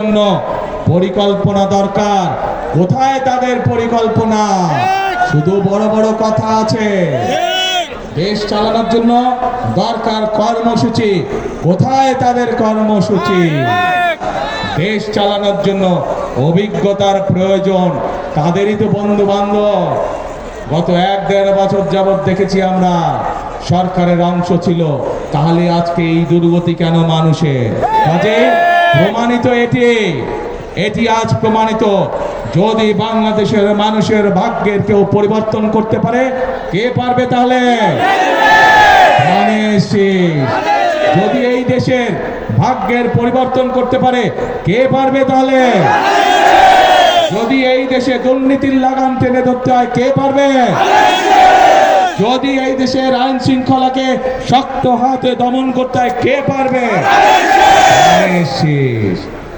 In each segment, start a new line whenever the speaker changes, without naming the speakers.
জন্য পরিকল্পনা দরকার। কোথায় তাদের পরিকল্পনা? শুধু বড় বড় কথা আছে। দেশ চালানোর জন্য দরকার কর্মসূচি। কোথায় তাদের কর্মসূচি? দেশ চালানোর জন্য অভিজ্ঞতার প্রয়োজন। তাদেরই তো বন্ধু বান্ধব। গত 1-1.5 বছর যাবৎ দেখেছি আমরা সরকারের অংশ ছিল, তাহলে আজকে এই দুর্গতি কেন মানুষের? কাজে প্রমাণিত এটি আজ প্রমাণিত। যদি বাংলাদেশের মানুষের ভাগ্যের কেউ পরিবর্তন করতে পারে, কে পারবে? তাহলে যদি এই দেশের ভাগ্যের পরিবর্তন করতে পারে, কে পারবে? তাহলে যদি এই দেশে দুর্নীতির লাগাম টেনে ধরতে হয়, কে পারবে? যদি এই দেশের আইন শৃঙ্খলাকে শক্ত হাতে দমন করতে হয়, কে পারবে?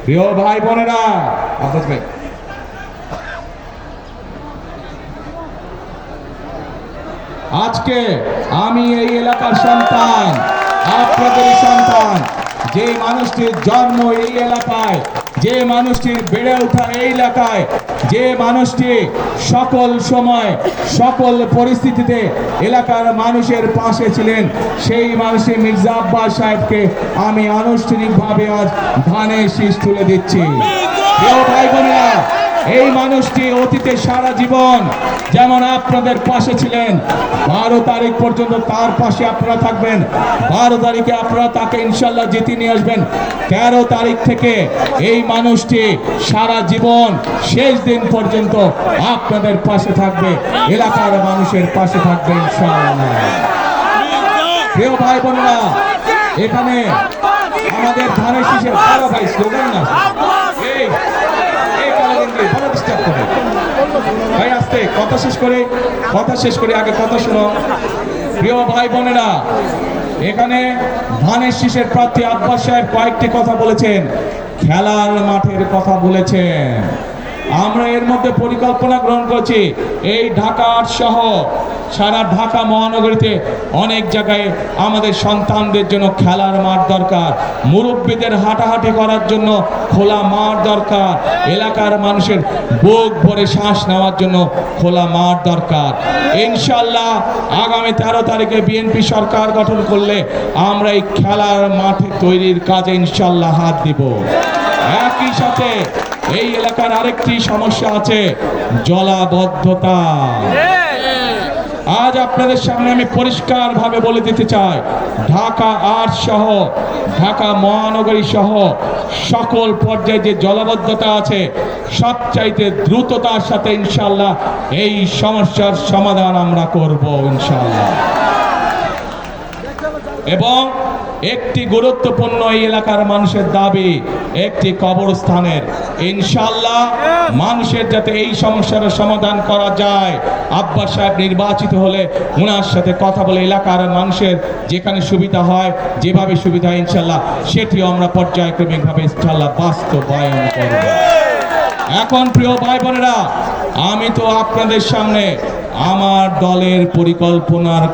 প্রিয় ভাই বোনেরা, আজকে আমি এই এলাকার সন্তান, আপনাদের সন্তান। যে মানুষটির জন্ম এই এলাকায়, যে মানুষটির বেড়ে ওঠা এই এলাকায়, যে মানুষটি সকল সময় সকল পরিস্থিতিতে এলাকার মানুষের পাশে ছিলেন, সেই মানুষের মির্জা আব্বাস সাহেবকে আমি আনুষ্ঠানিকভাবে আজ ধানের শীষ তুলে দিচ্ছি। প্রিয় ভাই বোনেরা, এই মানুষটি অতীতে সারা জীবন যেমন আপনাদের পাশে ছিলেন, 12 তারিখ পর্যন্ত তার পাশে আপনারা থাকবেন। 12 তারিখে আপনারা তাকে ইনশাল্লাহ জিতিয়ে নিয়ে আসবেন। 13 তারিখ থেকে এই মানুষটি সারা জীবন শেষ দিন পর্যন্ত আপনাদের পাশে থাকবে, এলাকার মানুষের পাশে থাকবে ইনশাআল্লাহ। প্রিয় ভাই বোনেরা, এখানে আমাদের ধানের শীষের বড় ভাই স্লোগান না ভাই, আস্তে কথা শেষ করে আগে কথা শোনো। প্রিয় ভাই বোনেরা, এখানে ধানের শীষের প্রার্থী আব্বাস সাহেব কয়েকটি কথা বলেছেন, খেলার মাঠের কথা বলেছেন। আমরা এর মধ্যে পরিকল্পনা গ্রহণ করছি, এই ঢাকা সহ সারা ঢাকা মহানগরীতে অনেক জায়গায় আমাদের সন্তানদের জন্য খেলার মাঠ দরকার, মুরব্বীদের হাঁটাহাঁটি করার জন্য খোলা মাঠ দরকার, এলাকার মানুষের বুক ভরে শ্বাস নেওয়ার জন্য খোলা মাঠ দরকার। ইনশাল্লাহ আগামী 13 তারিখে বিএনপি সরকার গঠন করলে আমরা এই খেলার মাঠ তৈরির কাজে ইনশাল্লাহ হাত দিব। একই সাথে এই এলাকার আরেকটি সমস্যা আছে, জলাবদ্ধতা। আজ আপনাদের সামনে আমি পরিষ্কার ভাবে বলে দিতে চাই, ঢাকা 8 সহ ঢাকা মহানগরী সহ সকল পর্যায়ে যে জলাবদ্ধতা আছে, সবচাইতে দ্রুততার সাথে ইনশাআল্লাহ এই সমস্যার সমাধান আমরা করব ইনশাআল্লাহ। এবং একটি গুরুত্বপূর্ণ এই এলাকার মানুষের দাবি একটি কবরস্থানের। ইনশাআল্লাহ মানুষের যাতে এই সমস্যার সমাধান করা যায়, আব্বাস সাহেব নির্বাচিত হলে ওনার সাথে কথা বলে এলাকার মানুষের যেখানে সুবিধা হয়, যেভাবে সুবিধা হয় ইনশাআল্লাহ সেটিও আমরা পর্যায়ক্রমিকভাবে ইনশাআল্লাহ বাস্তবায়ন করব। এখন প্রিয় ভাই বোনেরা, আমি তো আপনাদের সামনে আমার দলের পরিকল্পনার